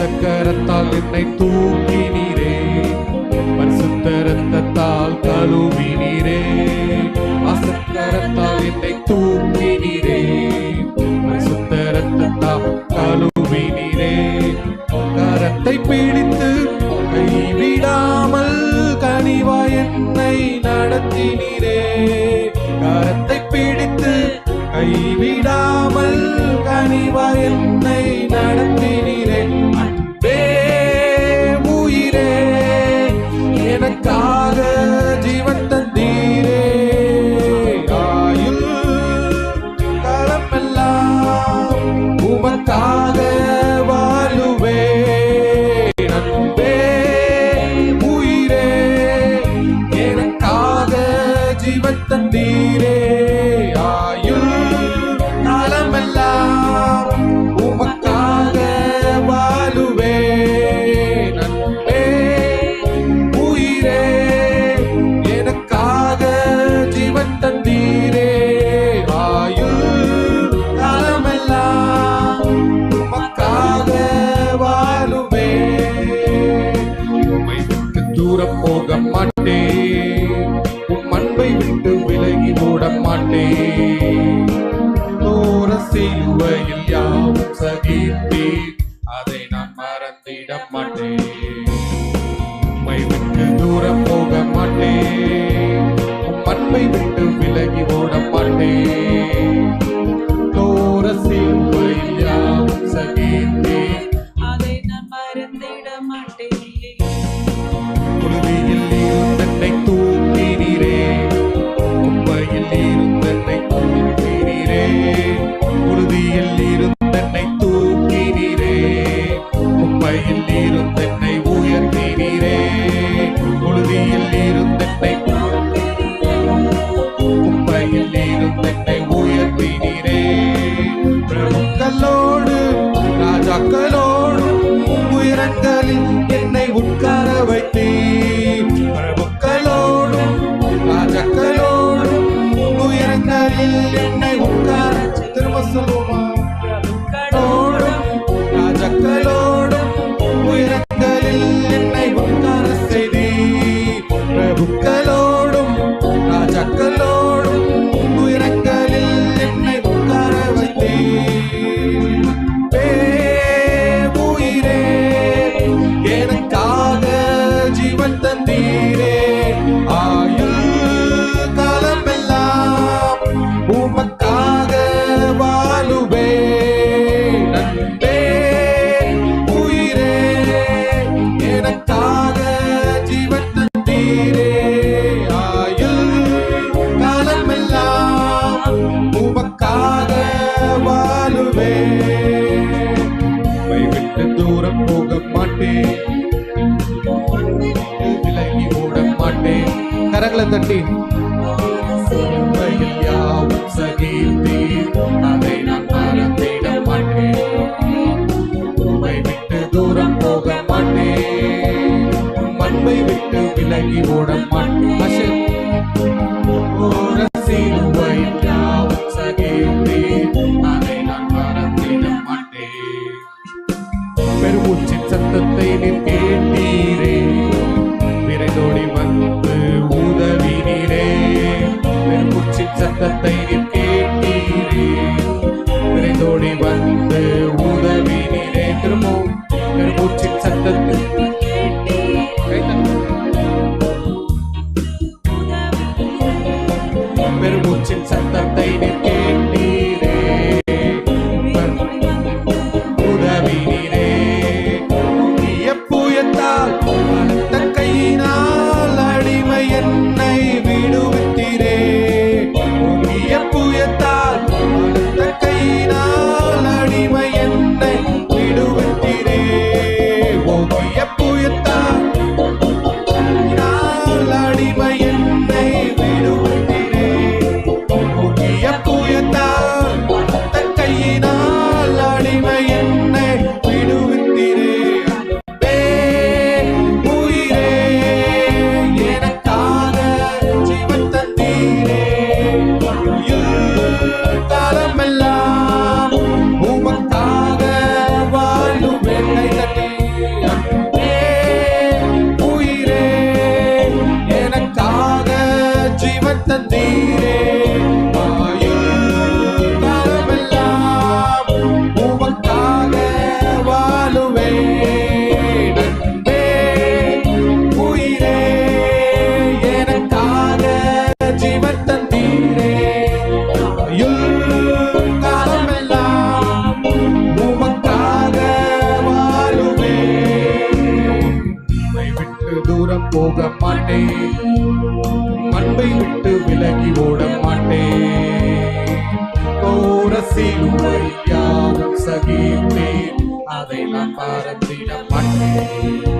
கரத்தால் என்னை தூக்கினீரே, பரிசுத்த இரத்தத்தால் கழுவினீரே. கரத்தால் என்னை தூக்கினீரே, பரிசுத்த இரத்தத்தால் கழுவினீரே. கரத்தை பிடித்து கைவிடாமல் கனிவாய் என்னை நடத்தினீரே. கரத்தை பிடித்து கைவிடாமல் கனிவாய் என்னை நடத்தினீரே. அன்பே உயிரே, எனக்காக ஜீவன் தந்தீரே. ஆயுள் காலமெல்லாம் உமக்காக வாழுவே. அன்பே உயிரே, எனக்காக ஜீவன் தந்தீரே. ஆயுள் காலமெல்லாம் உமக்காக வாழுவே. அன்பே உயிரே, எனக்காக ஜீவன் தந்தீரே. ஆயுள் காலமெல்லாம் உமக்காக வாழுவே. உம்மை விட்டு தூரம் போக மாட்டேன், உம் அன்பை விட்டு விலகி ஓட மாட்டேன். தூர சிலுவையில் யாவும் சகித்தீர், அதை நான் மறந்திட மாட்டேன். உம்மை விட்டு தூரம் போக மாட்டேன், உம் அன்பை விட்டு விலகி ஓட மாட்டேன். தூர சிலுவையில் யாவும் சகித்தீர், அதை நான் மறந்திட மாட்டேன். புழுதியில் இருந்தென்னை தூக்கினீரே, குப்பையில் இருந்தென்னை தூக்கினீரே. புழுதியில் இருந்தென்னை தூக்கினீரே, குப்பையில் இருந்தென்னை உயர்த்தினீரே. புழுதியில் இருந்தென்னை குப்பையில் இருந்தென்னை உயர்த்தினீரே. பிரபுக்களோடு ராஜாக்களோடு உயரங்களில் என்னை உட்கார வைத்தீர். பிரபுக்களோடும் ராஜாக்களோடும் உயரங்களில் என்னை உட்கார திரும்ப சொல்லுமா. பிரபுக்களோடும் ராஜாக்களோடும் உயரங்களில் என்னை உட்கார செய்தீர். பிரபுக்களோடும் ராஜாக்களோடும் உயரங்களில் என்னை உட்கார வைத்தீர். உயிரே, எனக்காக ஜீவன் தந்தீரே. ஆயுள் காலமெல்லாம் உமக்காக வாழுவே. அன்பே உயிரே, எனக்காக ஜீவன் தந்தீரே. ஆயுள் காலமெல்லாம் உமக்காக வாழுவே. உம்மை விட்டு தூரம் போக மாட்டேன், விலகி ஓட மாட்டேன். கரங்களை தட்டி சிலுவையில் யாவும் சகித்தீர், அதை நான் மறந்திட மாட்டேன். உம்மை விட்டு தூரம் போக மாட்டேன், உம் அன்பை விட்டு விலகி ஓட மாட்டேன். சிலுவையில் யாவும் சகித்தீர், அதை நான் மறந்திட மாட்டேன். பெருமூச்சின் சத்தத்தை நீர் கேட்டீரே, விரைந்தோடி வந்து உதவினீரே. பெருமூச்சின் சத்தத்தை நீர் கேட்டீரே, விரைந்தோடி வந்து உதவினீரே. திரும்பவும் பெருமூச்சின் சத்தத்தை பெருமூச்சின் சத்தத்தை நீர் கேட்டீரே, உதவினீரே. புயத்தால் போக மாட்டேன், அன்பை விட்டு விலகி ஓட மாட்டேன். கோர சிலுவை தியாகம் சகித்தேன், அதை நான் மறந்திட மாட்டேன்.